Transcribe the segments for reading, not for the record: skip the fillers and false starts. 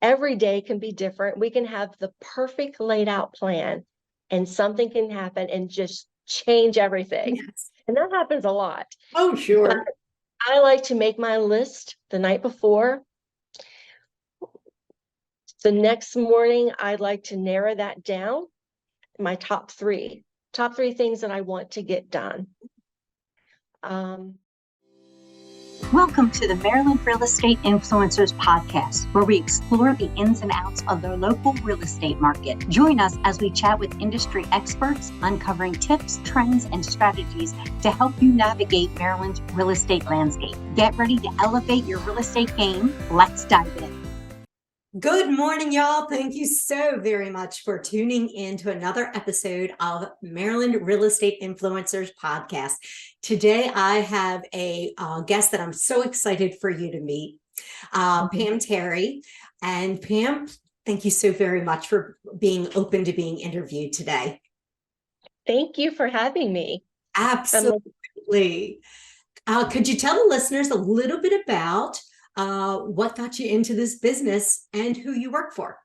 every day can be different. We can have the perfect laid out plan and something can happen and just change everything. Yes. And that happens a lot. Oh, But sure. I like to make my list the night before. The next morning, I'd like to narrow that down, my top three things that I want to get done. Welcome to the Maryland Real Estate Influencers Podcast, where we explore the ins and outs of the local real estate market. Join us as we chat with industry experts, uncovering tips, trends, and strategies to help you navigate Maryland's real estate landscape. Get ready to elevate your real estate game. Let's dive in. Good morning, y'all. Thank you so very much for tuning in to another episode of Maryland Real Estate Influencers Podcast. Today, I have a guest that I'm so excited for you to meet, Pam Terry. And Pam, thank you so very much for being open to being interviewed today. Thank you for having me. Absolutely. Could you tell the listeners a little bit about what got you into this business and who you work for?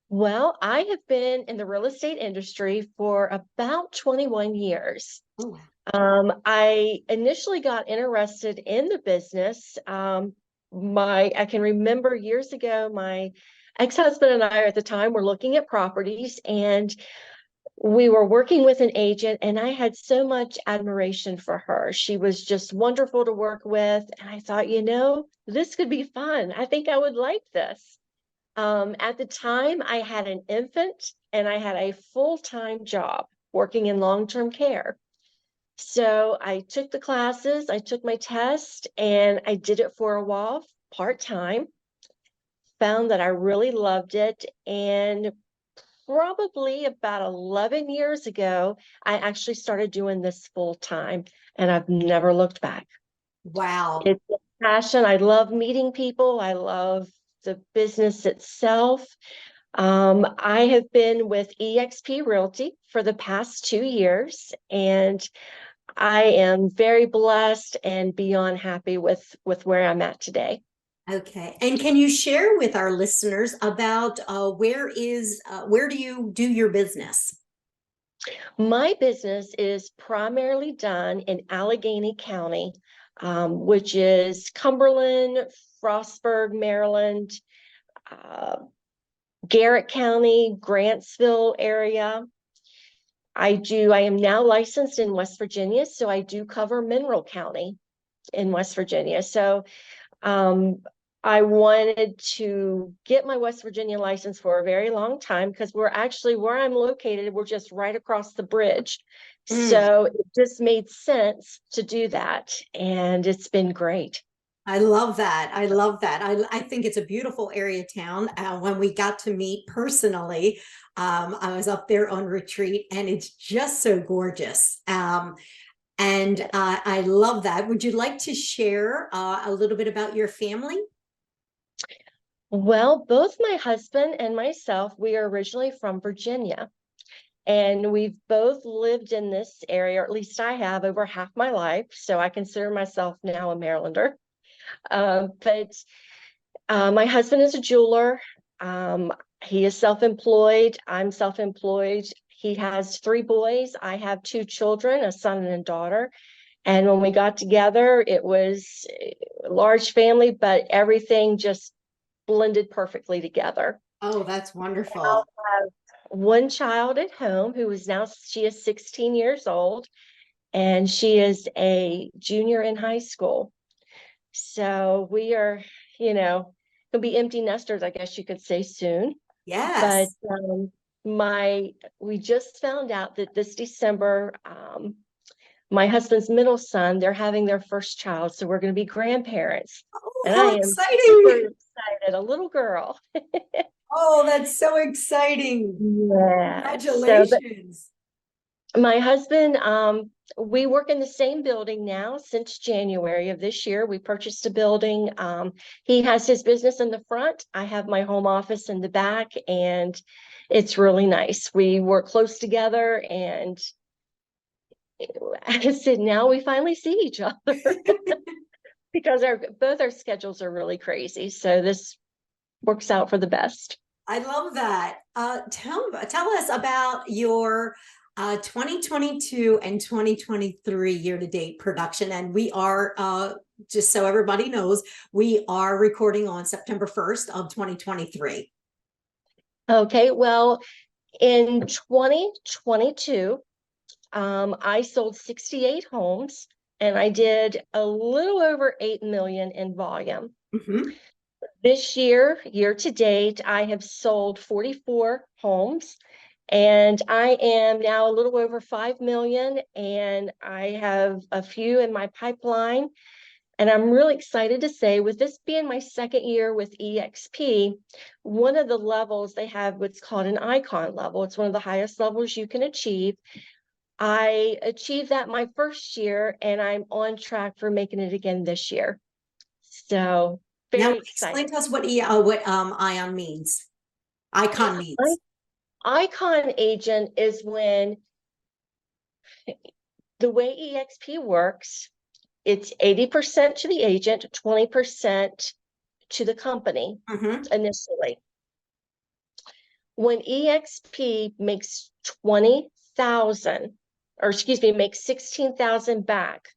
Well, I have been in the real estate industry for about 21 years. Oh, wow. I initially got interested in the business. I can remember years ago, my ex-husband and I at the time were looking at properties, and we were working with an agent, and I had so much admiration for her. She was just wonderful to work with. And I thought, this could be fun. I think I would like this. At the time, I had an infant and I had a full-time job working in long-term care. So I took the classes, I took my test, and I did it for a while, part-time. Found that I really loved it. And probably about 11 years ago, I actually started doing this full time, and I've never looked back. Wow. It's a passion. I love meeting people. I love the business itself. I have been with EXP Realty for the past 2 years, and I am very blessed and beyond happy with where I'm at today. Okay. And can you share with our listeners about where do you do your business? My business is primarily done in Allegheny County, which is Cumberland, Frostburg, Maryland, Garrett County, Grantsville area. I am now licensed in West Virginia, so I do cover Mineral County in West Virginia. So I wanted to get my West Virginia license for a very long time because we're actually where I'm located. We're just right across the bridge. So it just made sense to do that. And it's been great. I love that. I love that. I think it's a beautiful area town. When we got to meet personally, I was up there on retreat, and it's just so gorgeous. And I love that. Would you like to share a little bit about your family? Well, both my husband and myself, we are originally from Virginia, and we've both lived in this area, or at least I have, over half my life. So I consider myself now a Marylander. But my husband is a jeweler. He is self-employed. I'm self-employed. He has 3 boys. I have 2 children, a son and a daughter. And when we got together, it was a large family, but everything just blended perfectly together. Oh, that's wonderful. I have one child at home she is 16 years old, and she is a junior in high school. So we are, gonna be empty nesters, I guess you could say, soon. But Yes. we just found out that this December, my husband's middle son, they're having their first child. So we're going to be grandparents. Oh, And I how am exciting. super excited. A little girl. Oh, that's so exciting. Yeah. Congratulations. My husband, we work in the same building now since January of this year. We purchased a building. He has his business in the front. I have my home office in the back, and it's really nice. We work close together, and I said, now we finally see each other because both our schedules are really crazy. So this works out for the best. I love that. Tell us about your 2022 and 2023 year-to-date production. And we are, just so everybody knows, we are recording on September 1st of 2023. Okay, well, in 2022, I sold 68 homes and I did a little over 8 million in volume. Mm-hmm. This year, year to date, I have sold 44 homes and I am now a little over 5 million, and I have a few in my pipeline. And I'm really excited to say, with this being my second year with EXP, one of the levels they have what's called an icon level. It's one of the highest levels you can achieve. I achieved that my first year, and I'm on track for making it again this year. So Now, very explain excited. to us what ION means. Icon means. Icon agent is when the way EXP works, it's 80% to the agent, 20% to the company initially. When EXP makes 20,000, or excuse me, makes 16,000 back,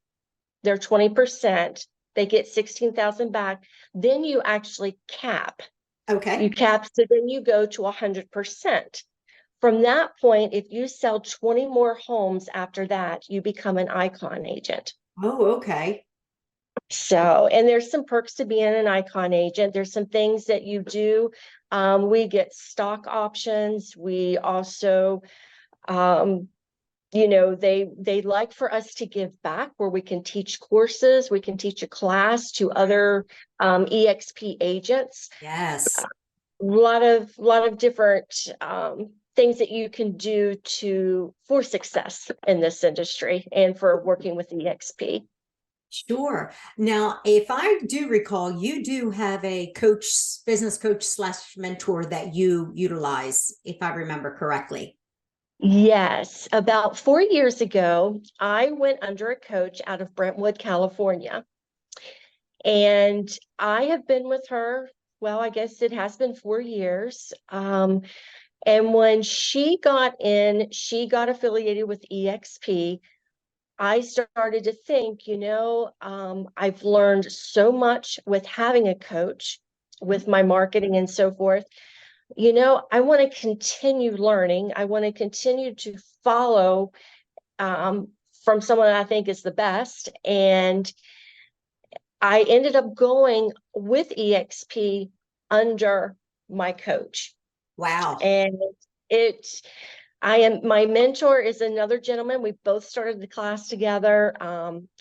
they're 20%, they get 16,000 back, then you actually cap. Okay. You cap, so then you go to 100%. From that point, if you sell 20 more homes after that, you become an icon agent. Oh, okay. So, and there's some perks to being an icon agent. There's some things that you do. We get stock options. We also, they like for us to give back, where we can teach courses. We can teach a class to other EXP agents. Yes. A lot of different things that you can do for success in this industry and for working with EXP. Sure. Now, if I do recall, you do have a coach, business coach / mentor that you utilize, if I remember correctly. Yes, about 4 years ago, I went under a coach out of Brentwood, California. And I have been with her, well, I guess it has been 4 years. And when she got affiliated with EXP. I started to think, I've learned so much with having a coach, with my marketing and so forth. I want to continue learning. I want to continue to follow from someone I think is the best. And I ended up going with EXP under my coach. Wow. And my mentor is another gentleman. We both started the class together.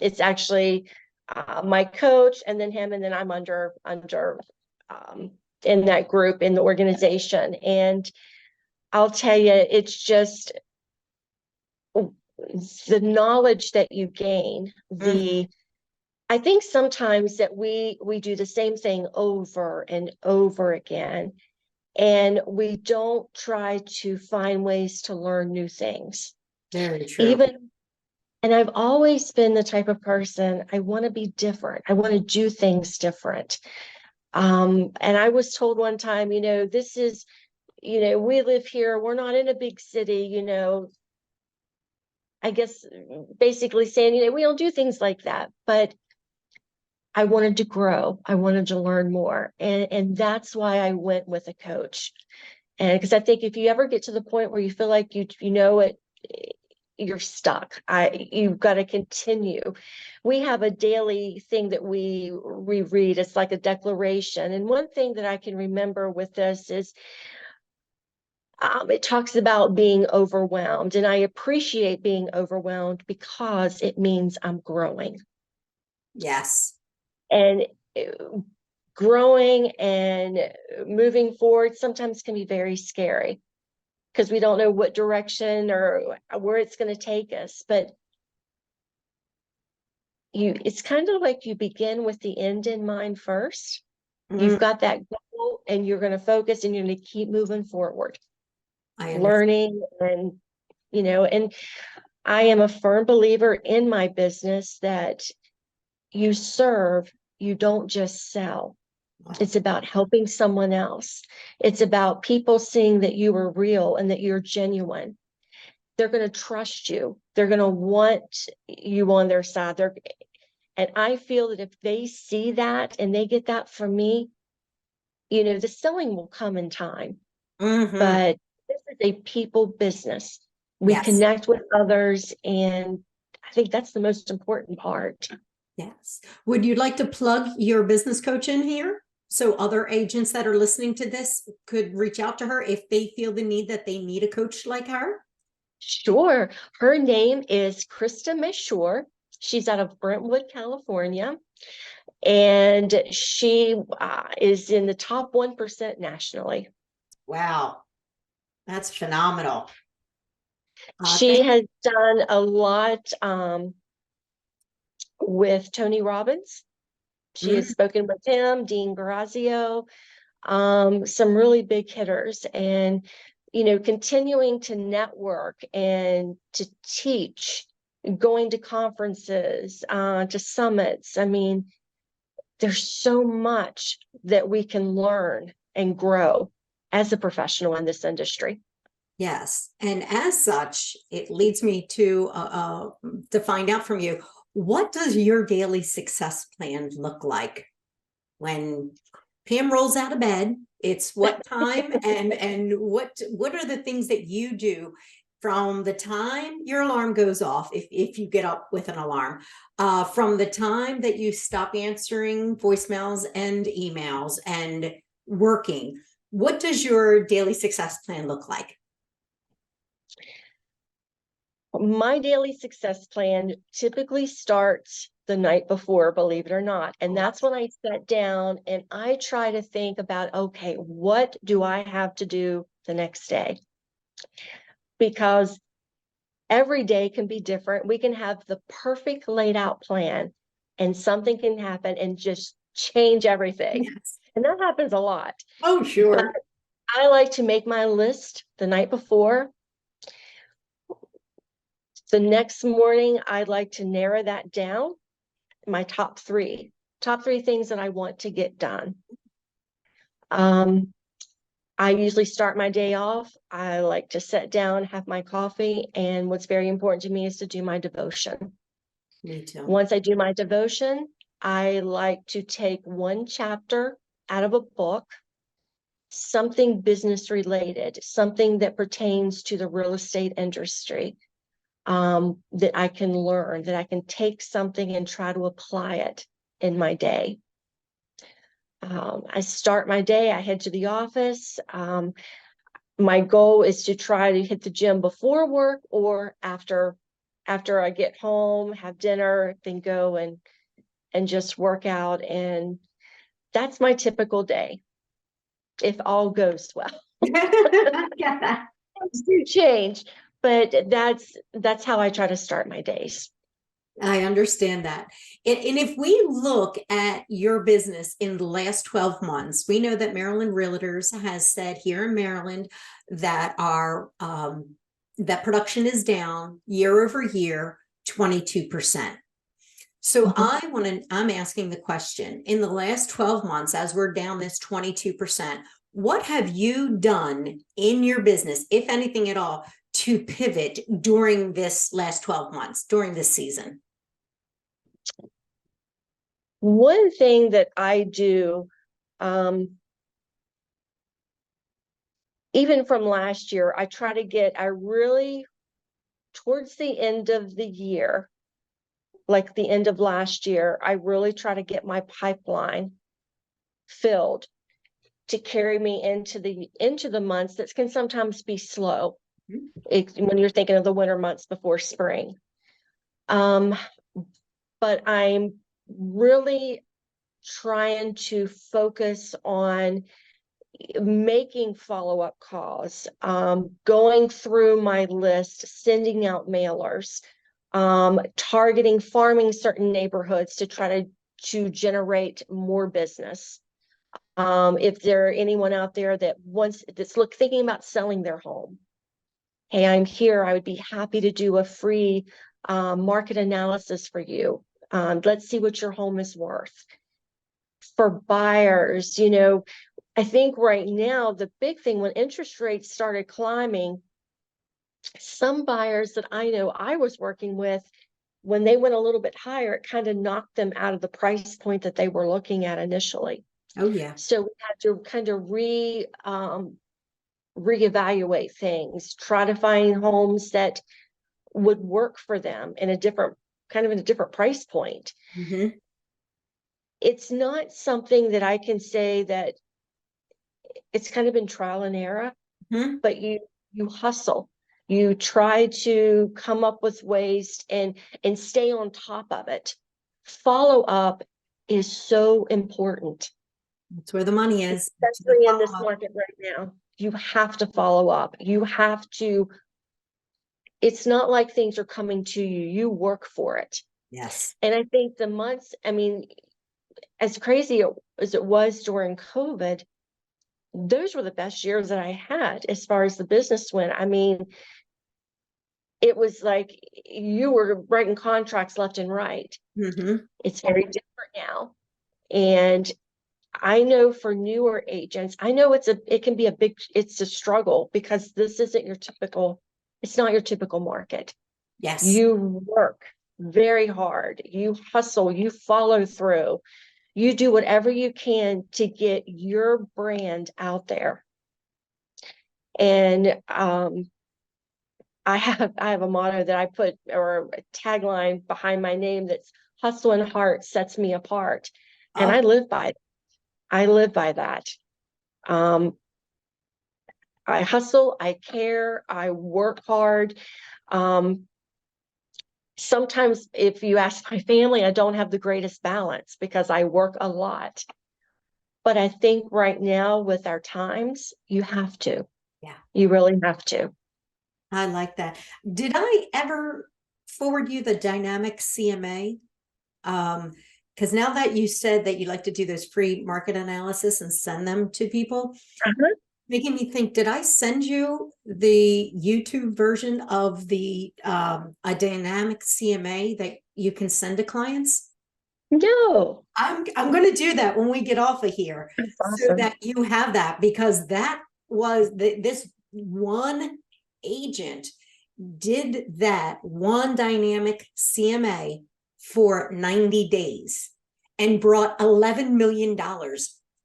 It's actually my coach, and then him, and then I'm under in that group in the organization. And I'll tell you, it's just the knowledge that you gain. I think sometimes that we do the same thing over and over again, and we don't try to find ways to learn new things. Very true. And I've always been the type of person, I want to be different. I want to do things different. And I was told one time, this is, we live here, we're not in a big city, I guess basically saying, we don't do things like that. But I wanted to grow. I wanted to learn more. And that's why I went with a coach. And because I think if you ever get to the point where you feel like you're stuck, you've got to continue. We have a daily thing that we reread. It's like a declaration. And one thing that I can remember with this is it talks about being overwhelmed. And I appreciate being overwhelmed because it means I'm growing. Yes. And growing and moving forward sometimes can be very scary because we don't know what direction or where it's going to take us. But it's kind of like you begin with the end in mind first. You've got that goal and you're going to focus and you're going to keep moving forward, learning. And and I am a firm believer in my business that you serve, you don't just sell. It's about helping someone else. It's about people seeing that you are real and that you're genuine. They're going to trust you. They're going to want you on their side. And I feel that if they see that and they get that from me, the selling will come in time. Mhm. But this is a people business. We Yes. connect with others, and I think that's the most important part. Yes. Would you like to plug your business coach in here so other agents that are listening to this could reach out to her if they feel the need that they need a coach like her? Sure. Her name is Krista Mashore. She's out of Brentwood, California, and she is in the top 1% nationally. Wow. That's phenomenal. She has done a lot with Tony Robbins. She has spoken with him, Dean Grazio, some really big hitters, and continuing to network and to teach, going to conferences, to summits. I mean, there's so much that we can learn and grow as a professional in this industry. Yes. And as such, it leads me to find out from you, what does your daily success plan look like when Pam rolls out of bed? It's what time and what are the things that you do from the time your alarm goes off, if you get up with an alarm, from the time that you stop answering voicemails and emails and working? What does your daily success plan look like? My daily success plan typically starts the night before, believe it or not. And that's when I sit down and I try to think about, okay, what do I have to do the next day? Because every day can be different. We can have the perfect laid out plan and something can happen and just change everything. Yes. And that happens a lot. Oh, sure. But I like to make my list the night before. The next morning, I'd like to narrow that down, my top three things that I want to get done. I usually start my day off. I like to sit down, have my coffee, and what's very important to me is to do my devotion. Me too. Once I do my devotion, I like to take one chapter out of a book, something business related, something that pertains to the real estate industry, that I can learn, that I can take something and try to apply it in my day. I start my day, I head to the office. My goal is to try to hit the gym before work or after I get home, have dinner, then go and just work out. And that's my typical day, if all goes well. Yeah. Things do change, but that's how I try to start my days. I understand that. And if we look at your business in the last 12 months, we know that Maryland Realtors has said here in Maryland that our that production is down year over year 22%. So I'm asking the question, in the last 12 months, as we're down this 22%, what have you done in your business, if anything at all, to pivot during this last 12 months, during this season? One thing that I do, even from last year, I really, towards the end of the year, like the end of last year, I really try to get my pipeline filled to carry me into the months that can sometimes be slow. When you're thinking of the winter months before spring. But I'm really trying to focus on making follow-up calls, going through my list, sending out mailers, targeting farming certain neighborhoods to try to generate more business. If there are anyone out there that's thinking about selling their home, hey, I'm here. I would be happy to do a free market analysis for you. Let's see what your home is worth. for buyers. I think right now, the big thing when interest rates started climbing, some buyers that I know I was working with, when they went a little bit higher, it kind of knocked them out of the price point that they were looking at initially. Oh, yeah. So we had to kind of reevaluate things, try to find homes that would work for them in a different price point. Mm-hmm. It's not something that I can say that it's kind of been trial and error, Mm-hmm. but you hustle. You try to come up with ways and stay on top of it. Follow up is so important. That's where the money is. Especially in this market right now. You have to follow up. It's not like things are coming to you. You work for it. Yes. And I think as crazy as it was during COVID, those were the best years that I had as far as the business went. It was like you were writing contracts left and right. Mm-hmm. It's very different now. And I know for newer agents, I know it's a struggle because this isn't it's not your typical market. Yes. You work very hard, you hustle, you follow through, you do whatever you can to get your brand out there. And I have a motto that I put, or a tagline behind my name, that's hustle and heart sets me apart. And I live by that. I hustle, I care, I work hard. Sometimes if you ask my family, I don't have the greatest balance because I work a lot. But I think right now with our times, you have to. Yeah. You really have to. I like that. Did I ever forward you the dynamic CMA? Because now that you said that you like to do those free market analysis and send them to people, making me think, did I send you the YouTube version of the a dynamic CMA that you can send to clients? No. I'm going to do that when we get off of here. That's so awesome. that you have that, because that was this one agent did that one dynamic CMA for 90 days and brought $11 million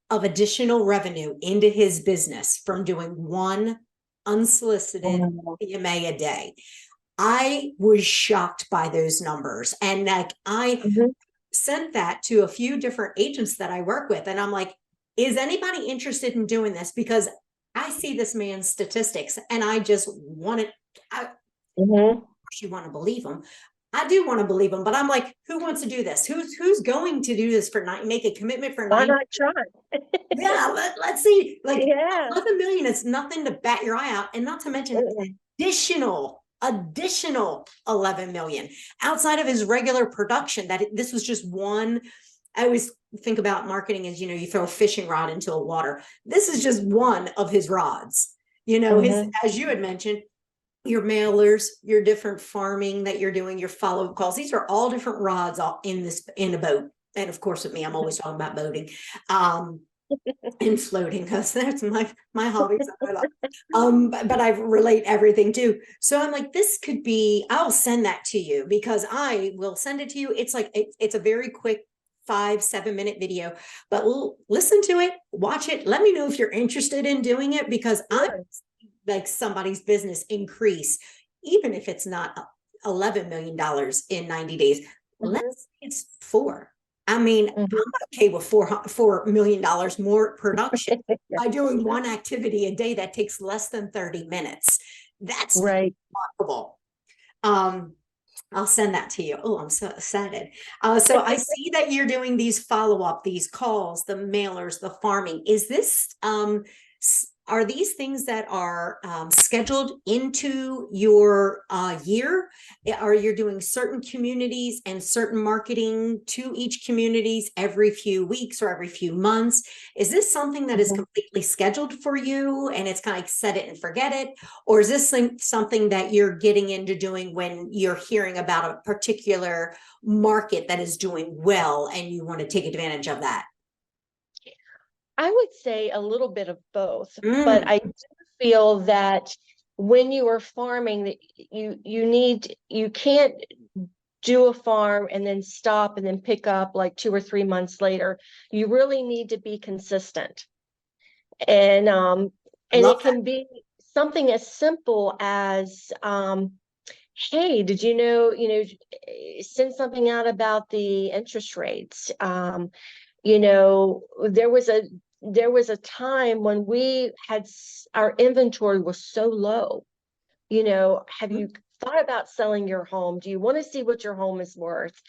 of additional revenue into his business from doing one unsolicited CMA a day. I was shocked by those numbers. And I sent that to a few different agents that I work with. And I'm like, is anybody interested in doing this? Because I see this man's statistics and I just want it. You want to believe him. I do want to believe him, but I'm like, who wants to do this? Who's going to do this for make a commitment for 9? Why not try? Yeah, let's see. Like 11 million is nothing to bat your eye out, and not to mention additional 11 million outside of his regular production. This was just one. I always think about marketing as, you throw a fishing rod into a water. This is just one of his rods. His, as you had mentioned, your mailers, your different farming that you're doing, your follow-up calls. These are all different rods in a boat. And of course, with me, I'm always talking about boating. And floating, because that's my hobby. But I relate everything too. So I'm like, this could be, I'll send that to you, because I will send it to you. It's like, it's a very quick 5-7 minute video, but listen to it, watch it. Let me know if you're interested in doing it, because I'm like somebody's business increase, even if it's not $11 million in 90 days. Let's say it's 4. I mean, I'm okay with $4 million more production by doing one activity a day that takes less than 30 minutes. That's remarkable. I'll send that to you. Oh, I'm so excited. So I see that you're doing these follow-up, these calls, the mailers, the farming. Is this, are these things that are scheduled into your year? Are you doing certain communities and certain marketing to each communities every few weeks or every few months? Is this something that is completely scheduled for you and it's kind of like set it and forget it? Or is this something that you're getting into doing when you're hearing about a particular market that is doing well and you want to take advantage of that? I would say a little bit of both, but Mm, I do feel that when you are farming, that you can't do a farm and then stop and then pick up like 2 or 3 months later. You really need to be consistent. And love it that. can be something as simple as hey, did send something out about the interest rates. There was a time when our inventory was so low. Have you thought about selling your home? Do you want to see what your home is worth?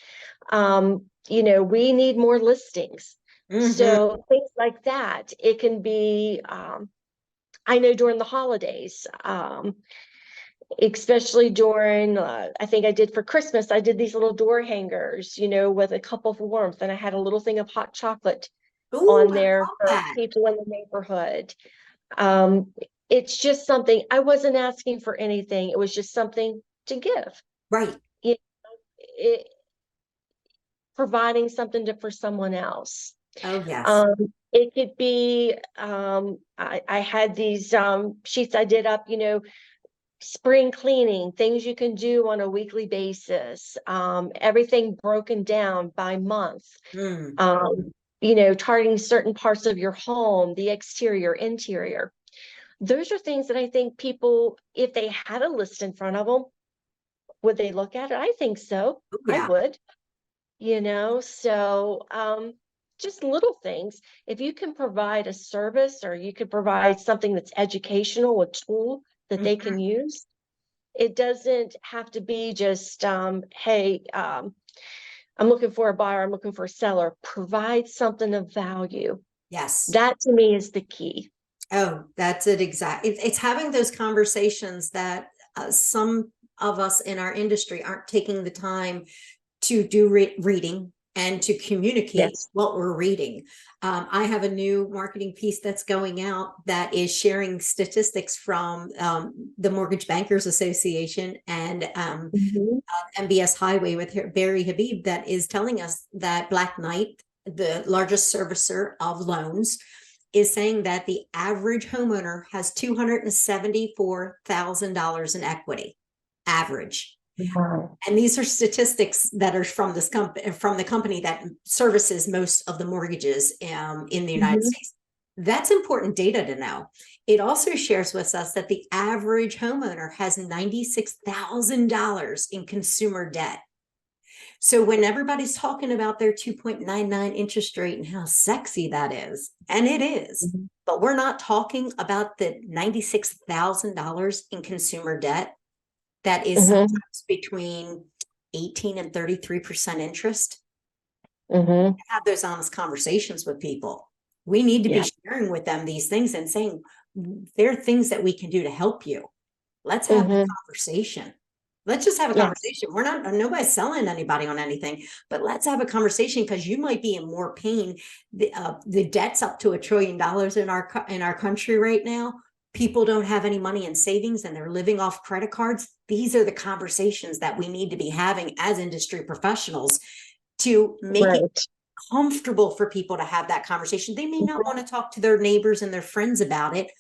We need more listings. Mm-hmm. So things like that. It can be, I know during the holidays, especially during, I think I did for Christmas, I did these little door hangers, with a cup of warmth, and I had a little thing of hot chocolate Ooh, on I there love for that. people in the neighborhood. Um, it's just something, I wasn't asking for anything. It was just something to give. Right. You know, it, providing something for someone else. Oh, yes. It could be, I had these sheets I did up, spring cleaning, things you can do on a weekly basis, everything broken down by month, Mm, targeting certain parts of your home, the exterior, interior. Those are things that I think people, if they had a list in front of them, would they look at it? I think so. oh, I yeah. would, so just little things. If you can provide a service or you could provide something that's educational, a tool that they Mhm. can use, it doesn't have to be just, hey, I'm looking for a buyer, I'm looking for a seller. Provide something of value. Yes. That to me is the key. Oh, that's it. Exactly. It's having those conversations that some of us in our industry aren't taking the time to do reading and to communicate Yes. what we're reading. I have a new marketing piece that's going out that is sharing statistics from the Mortgage Bankers Association and Mhm. MBS Highway with Barry Habib that is telling us that Black Knight, the largest servicer of loans, is saying that the average homeowner has $274,000 in equity. Average. Wow. And these are statistics that are from this from the company that services most of the mortgages in the United Mhm. States. That's important data to know. It also shares with us that the average homeowner has $96,000 in consumer debt. So when everybody's talking about their 2.99 interest rate and how sexy that is, and it is, Mhm. but we're not talking about the $96,000 in consumer debt that is Mhm. sometimes between 18 and 33% interest. Mhm. Have those honest conversations with people. We need to Yeah. be sharing with them these things and saying, there are things that we can do to help you. Let's have the Mhm. conversation. Let's just have a Yes. conversation. We're not, nobody's selling anybody on anything, but let's have a conversation because you might be in more pain. The debt's up to $1 trillion in our country right now. People don't have any money in savings and they're living off credit cards. These are the conversations that we need to be having as industry professionals to make it Right. comfortable for people to have that conversation. They may not want to talk to their neighbors and their friends about it,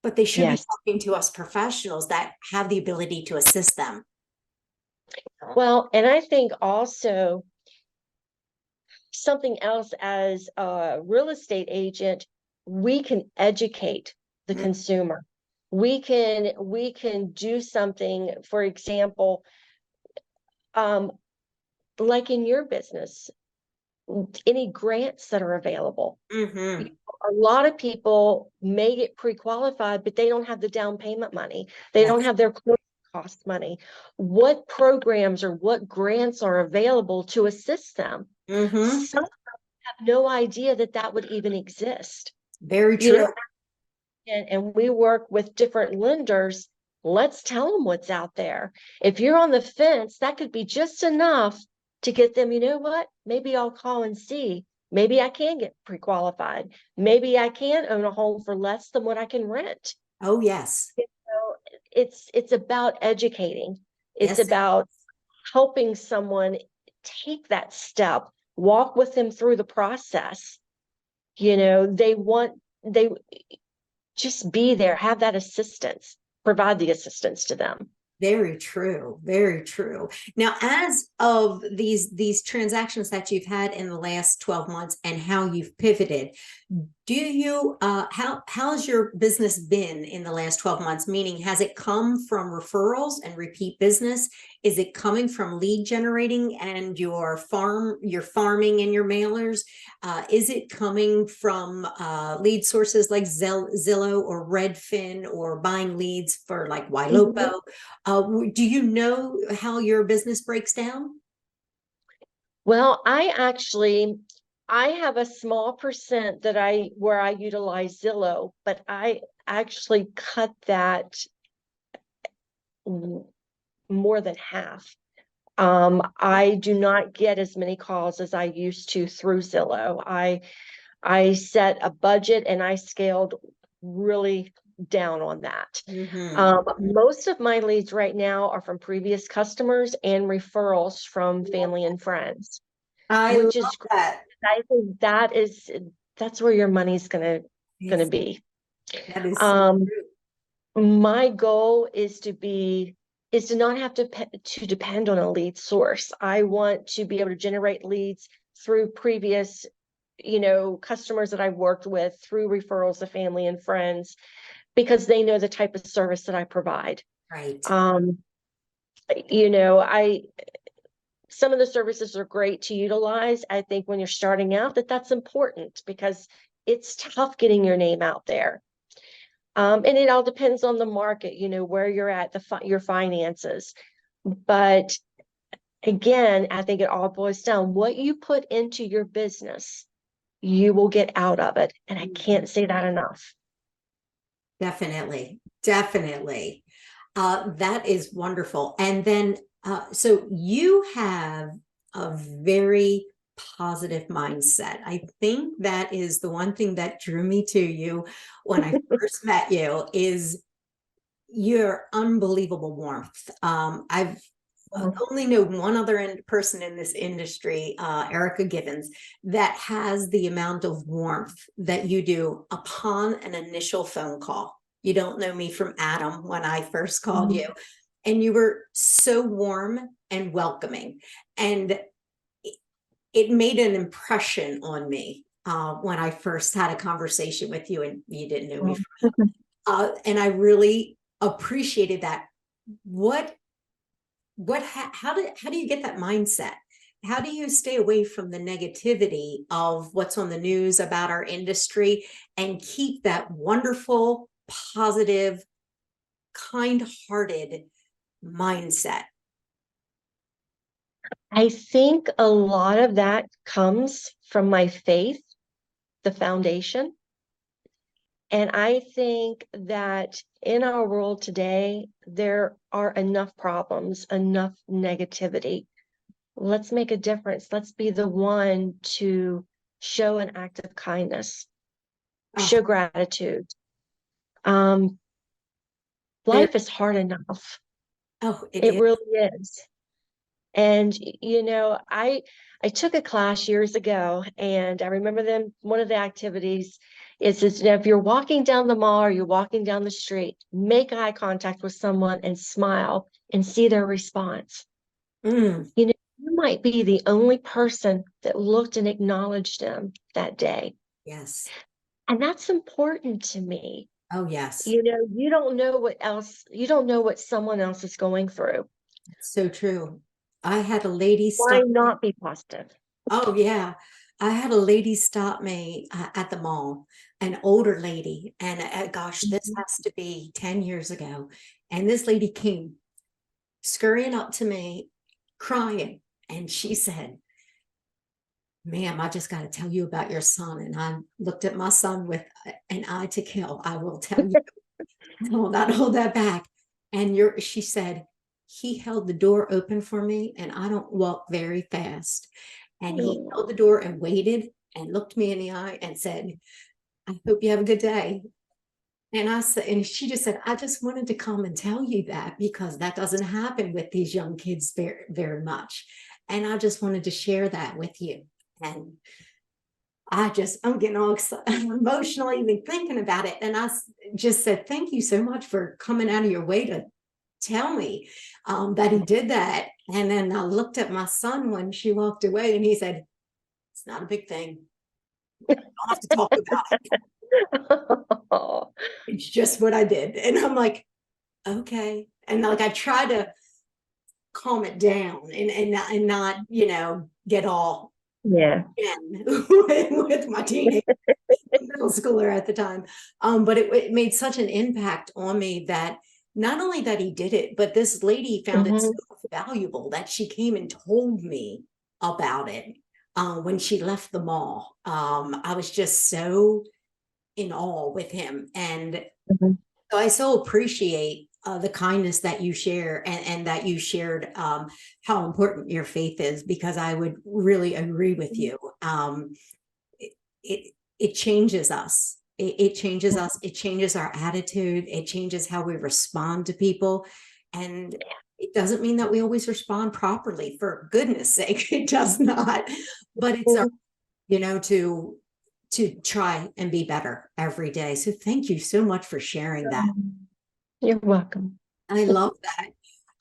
but they should be Yes. talking to us professionals that have the ability to assist them. Well, and I think also something else as a real estate agent, we can educate the Mm, consumer. We can do something, for example, um, like in your business, any grants that are available. mm-hmm. A lot of people may get pre-qualified, but they don't have the down payment money. They don't Yes. have their closing cost money. What programs or what grants are available to assist them? Mm-hmm. Some have no idea that that would even exist. Very You know, true. and we work with different lenders. Let's tell them what's out there. If you're on the fence, that could be just enough to get them, you know what? Maybe I'll call and see. Maybe I can get pre-qualified. Maybe I can own a home for less than what I can rent. Oh, yes. So it's about educating. It's Yes. about helping someone take that step, walk with them through the process. they just be there, have that assistance, provide the assistance to them. Very true. Very true. Now, as of these transactions that you've had in the last 12 months and how you've pivoted, do you how's your business been in the last 12 months? Meaning, has it come from referrals and repeat business? Is it coming from lead generating and your farming and your mailers? Is it coming from lead sources like Zillow or Redfin, or buying leads for like Ylopo? Do you know how your business breaks down? Well, I have a small percent where I utilize Zillow, but I actually cut that more than half. I do not get as many calls as I used to through Zillow. I set a budget and I scaled really down on that. Most of my leads right now are from previous customers and referrals from family and friends, which is great. That. I think that's where your money's gonna be. That is so true. My goal is to not have to depend on a lead source. I want to be able to generate leads through previous, customers that I've worked with, through referrals of family and friends, because they know the type of service that I provide. Right. Some of the services are great to utilize. I think when you're starting out, that's important, because it's tough getting your name out there. And it all depends on the market, where you're at, your finances. But again, I think it all boils down, what you put into your business, you will get out of it. And I can't say that enough. Definitely. Definitely. That is wonderful. And then, so you have a very positive mindset. I think that is the one thing that drew me to you when I first met you, is your unbelievable warmth. I've only know one other person in this industry, Erica Gibbons, that has the amount of warmth that you do upon an initial phone call. You don't know me from Adam when I first called you, and you were so warm and welcoming, and it made an impression on me when I first had a conversation with you, and you didn't know me from Adam. And I really appreciated that. How do you get that mindset? How do you stay away from the negativity of what's on the news about our industry and keep that wonderful, positive, kind-hearted mindset? I think a lot of that comes from my faith, the foundation. And I think that in our world today, there are enough problems, enough negativity. Let's make a difference. Let's be the one to show an act of kindness, show gratitude. Life is hard enough. It really is. And, I took a class years ago, and I remember one of the activities is if you're walking down the mall or you're walking down the street, make eye contact with someone and smile and see their response. You might be the only person that looked and acknowledged them that day. Yes. And that's important to me. Oh, yes. You don't know what someone else is going through. So true. I had a lady Why not be positive? Oh, yeah. I had a lady stop me at the mall, an older lady. And gosh, this has to be 10 years ago. And this lady came scurrying up to me, crying. And she said, "Ma'am, I just got to tell you about your son." And I looked at my son with an eye to kill. I will tell you. I will not hold that back. And she said, "He held the door open for me, and I don't walk very fast." And he held the door and waited and looked me in the eye and said, "I hope you have a good day." And I said, and she just said, "I just wanted to come and tell you that, because that doesn't happen with these young kids very, very much. And I just wanted to share that with you." And I'm getting all emotional even thinking about it. And just said, thank you so much for coming out of your way to tell me that he did that. And then I looked at my son when she walked away and he said, it's not a big thing. You don't have to talk about it. It's just what I did. And I'm like, okay. And like, I try to calm it down and not, get all Yeah. with my teenage middle schooler at the time. But it made such an impact on me that not only that he did it, but this lady found it so valuable that she came and told me about it when she left the mall. I was just so in awe with him. And so I so appreciate the kindness that you share and that you shared how important your faith is, because I would really agree with you. It changes us. It changes us. It changes our attitude. It changes how we respond to people. And it doesn't mean that we always respond properly, for goodness sake. It does not. But it's our, to try and be better every day. So thank you so much for sharing that. You're welcome. I love that.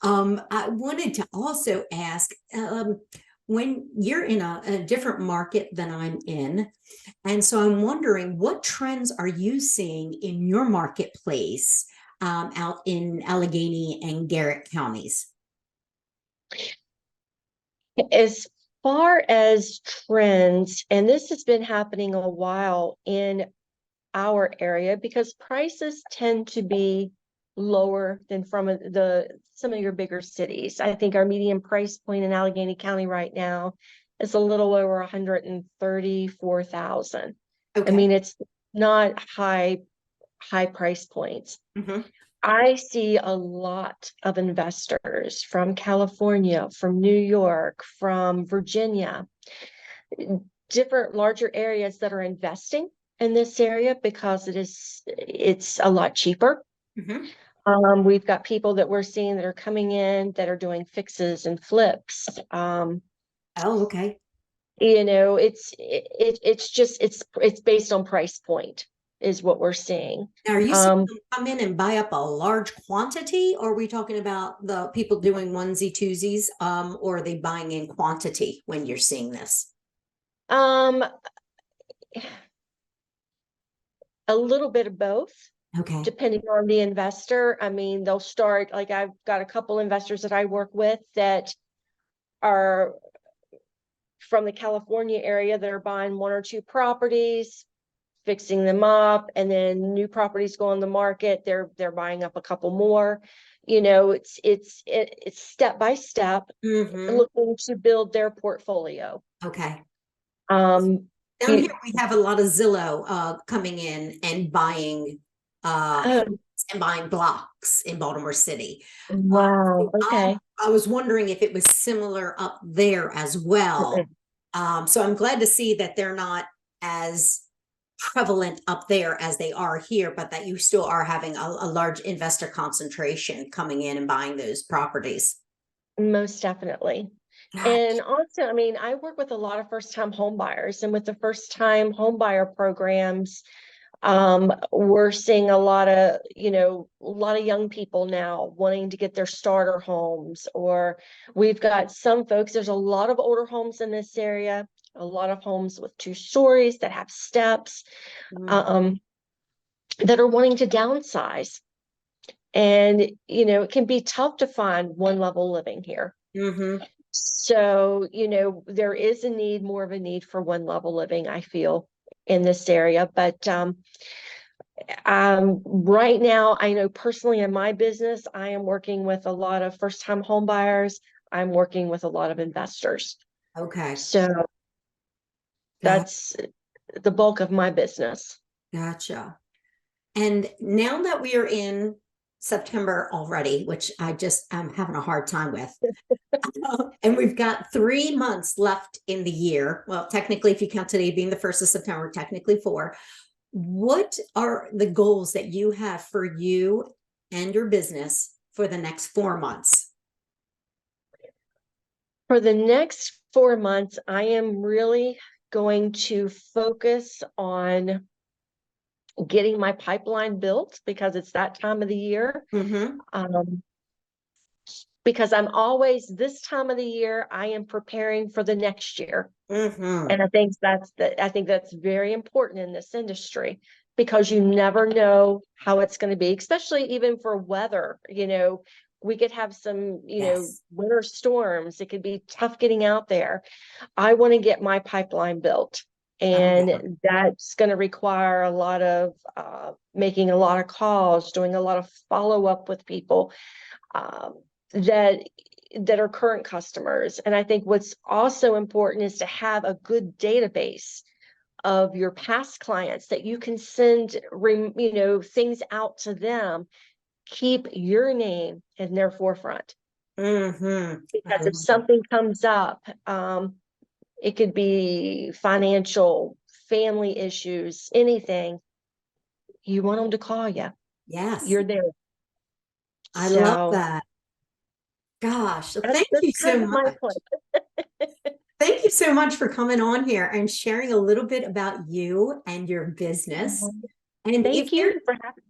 I wanted to also ask, when you're in a different market than I'm in, and so I'm wondering, what trends are you seeing in your marketplace out in Allegheny and Garrett counties? As far as trends, and this has been happening a while in our area, because prices tend to be lower than from some of your bigger cities. I think our median price point in Allegheny County right now is a little over 134,000. Okay. I mean, it's not high price points. I see a lot of investors from California, from New York, from Virginia, different larger areas that are investing in this area because it's a lot cheaper. We've got people that we're seeing that are coming in that are doing fixes and flips. Oh, okay. It's based on price point is what we're seeing. Now, are you seeing them come in and buy up a large quantity, or are we talking about the people doing onesie twosies, or are they buying in quantity when you're seeing this? A little bit of both. Okay. Depending on the investor. I mean, they'll start, like I've got a couple investors that I work with that are from the California area that are buying one or two properties, fixing them up, and then new properties go on the market. They're buying up a couple more. It's step by step, looking to build their portfolio. Okay. Down here we have a lot of Zillow coming in and buying blocks in Baltimore City. Wow. Okay. I was wondering if it was similar up there as well. So I'm glad to see that they're not as prevalent up there as they are here, but that you still are having a large investor concentration coming in and buying those properties. Most definitely. And also, I mean, I work with a lot of first-time home buyers, and with the first-time home buyer programs, we're seeing a lot of young people now wanting to get their starter homes, or we've got some folks, there's a lot of older homes in this area, a lot of homes with 2 stories that have steps, that are wanting to downsize. And, it can be tough to find one level living here. So, there is more of a need for one level living, I feel, in this area. But right now, I know personally in my business, I am working with a lot of first-time home buyers. I'm working with a lot of investors. Okay. So that's the bulk of my business. Gotcha. And now that we are in September already, which I'm having a hard time with, and we've got 3 months left in the year. Well, technically, if you count today being the 1st of September, technically 4. What are the goals that you have for you and your business for the next 4 months? For the next 4 months, I am really going to focus on getting my pipeline built because it's that time of the year. Because I'm always, this time of the year, I am preparing for the next year. And I think that's very important in this industry, because you never know how it's going to be, especially even for weather. We could have some, winter storms. It could be tough getting out there. I want to get my pipeline built. And that's going to require a lot of making a lot of calls, doing a lot of follow-up with people that are current customers. And I think what's also important is to have a good database of your past clients that you can send, things out to them. Keep your name in their forefront. Because if something comes up, it could be financial, family issues, anything, you want them to call you. Yes. You're there. I love that. Gosh, thank you so much. Thank you so much for coming on here and sharing a little bit about you and your business. And thank you for having me.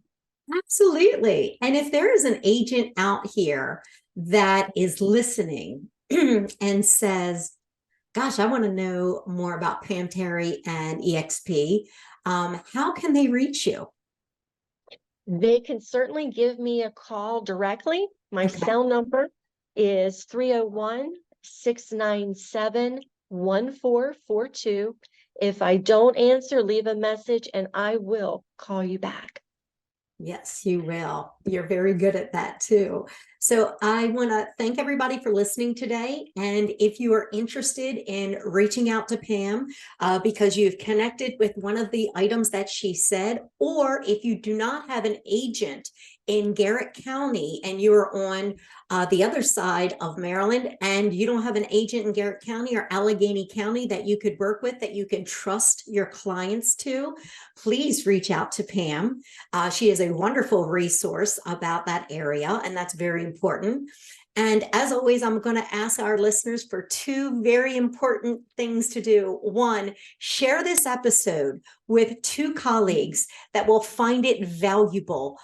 Absolutely. And if there is an agent out here that is listening and says, gosh, I want to know more about Pam Terry and EXP, how can they reach you? They can certainly give me a call directly. My cell number is 301-697-1442. If I don't answer, leave a message and I will call you back. Yes, you will. You're very good at that too. So I want to thank everybody for listening today. And if you are interested in reaching out to Pam because you've connected with one of the items that she said, or if you do not have an agent in Garrett County and you're on the other side of Maryland and you don't have an agent in Garrett County or Allegheny County that you could work with, that you can trust your clients to, please reach out to Pam. She is a wonderful resource about that area, and that's very important. And as always, I'm going to ask our listeners for two very important things to do. One, share this episode with two colleagues that will find it valuable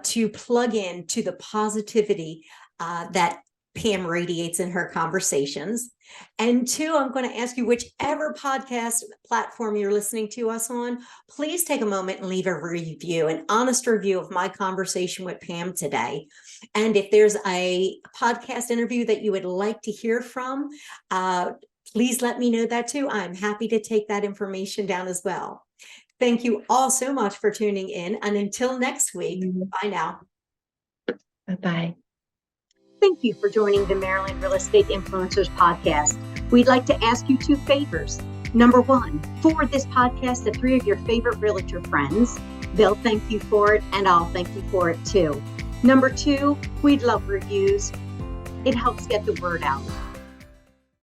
to plug in to the positivity that Pam radiates in her conversations. And two, I'm going to ask you, whichever podcast platform you're listening to us on, please take a moment and leave a review, an honest review of my conversation with Pam today. And if there's a podcast interview that you would like to hear from, please let me know that too. I'm happy to take that information down as well. Thank you all so much for tuning in. And until next week, bye now. Bye-bye. Thank you for joining the Maryland Real Estate Influencers podcast. We'd like to ask you two favors. Number one, forward this podcast to 3 of your favorite realtor friends. They'll thank you for it, and I'll thank you for it too. Number two, we'd love reviews. It helps get the word out.